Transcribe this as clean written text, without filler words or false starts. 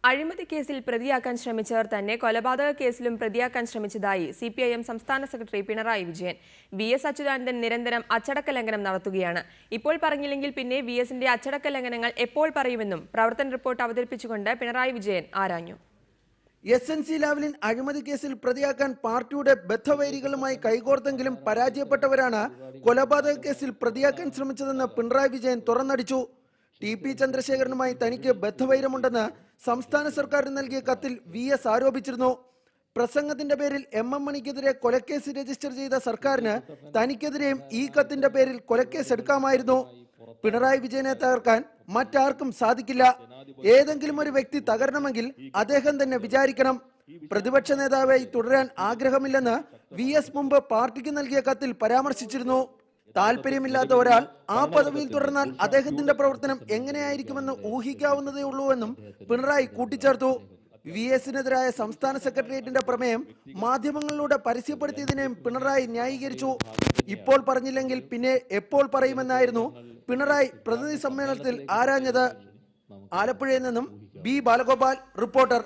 അഴിമതി കേസിൽ പ്രതിയാക്കാൻ ശ്രമിച്ചവർ തന്നെ കൊലപാതക കേസിലും പ്രതിയാക്കാൻ ശ്രമിച്ചതായി CPIM സംസ്ഥാന സെക്രട്ടറി പിണറായി വിജയൻ. VS അച്യുതാനന്ദൻ നിരന്തരം അച്ചടക്ക ലംഘനം നടത്തുകയാണ്. ഇപ്പോൾ പറഞ്ഞില്ലെങ്കിൽ പിന്നെ VSന്റെ അച്ചടക്ക ലംഘനങ്ങൾ എപ്പോൾ പറയുമെന്നും പ്രവർത്തന റിപ്പോർട്ട് അവതരിപ്പിച്ചുകൊണ്ട് പിണറായി വിജയൻ ആരാഞ്ഞു. SNC ലാവ്ലിൻ അഴിമതി കേസിൽ പ്രതിയാക്കാൻ പാർട്ടിയുടെ ബദ്ധവൈരികളുമായി കൈകോർത്തെങ്കിലും പരാജയപ്പെട്ടവരാണ് കൊലപാതക കേസിൽ പ്രതിയാക്കാൻ ശ്രമിച്ചതെന്ന് പിണറായി വിജയൻ തുറന്നടിച്ചു. TP ചന്ദ്രശേഖരനുമായി തനിക്ക് ബദ്ധവൈരമുണ്ടെന്ന് സംസ്ഥാന സർക്കാരിന് നൽകിയ കത്തിൽ VS ആരോപിച്ചിരുന്നു. പ്രസംഗത്തിന്റെ പേരിൽ MM മണിക്കെതിരെ കൊലക്കേസ് രജിസ്റ്റർ ചെയ്ത സർക്കാരിന് തനിക്കെതിരെയും ഈ കത്തിന്റെ പേരിൽ കൊലക്കേസ് എടുക്കാമായിരുന്നു. പിണറായി വിജയനെ തകർക്കാൻ മറ്റാർക്കും സാധിക്കില്ല. ഏതെങ്കിലും ഒരു വ്യക്തി തകരണമെങ്കിൽ അദ്ദേഹം തന്നെ വിചാരിക്കണം. പ്രതിപക്ഷ നേതാവായി തുടരാൻ ആഗ്രഹമില്ലെന്ന് VS മുമ്പ് പാർട്ടിക്ക് നൽകിയ കത്തിൽ പരാമർശിച്ചിരുന്നു. താല്പര്യമില്ലാത്ത ഒരാൾ ആ പദവിയിൽ തുടർന്നാൽ അദ്ദേഹത്തിന്റെ പ്രവർത്തനം എങ്ങനെയായിരിക്കുമെന്ന് ഊഹിക്കാവുന്നതേ ഉള്ളൂവെന്നും പിണറായി കൂട്ടിച്ചേർത്തു. VSനെതിരായ സംസ്ഥാന സെക്രട്ടേറിയറ്റിന്റെ പ്രമേയം മാധ്യമങ്ങളിലൂടെ പരസ്യപ്പെടുത്തിയതിനെയും പിണറായി ന്യായീകരിച്ചു. ഇപ്പോൾ പറഞ്ഞില്ലെങ്കിൽ പിന്നെ എപ്പോൾ പറയുമെന്നായിരുന്നു പിണറായി പ്രതിനിധി സമ്മേളനത്തിൽ ആരാഞ്ഞത്. ആലപ്പുഴയിൽ നിന്നും B ബാലഗോപാൽ, റിപ്പോർട്ടർ.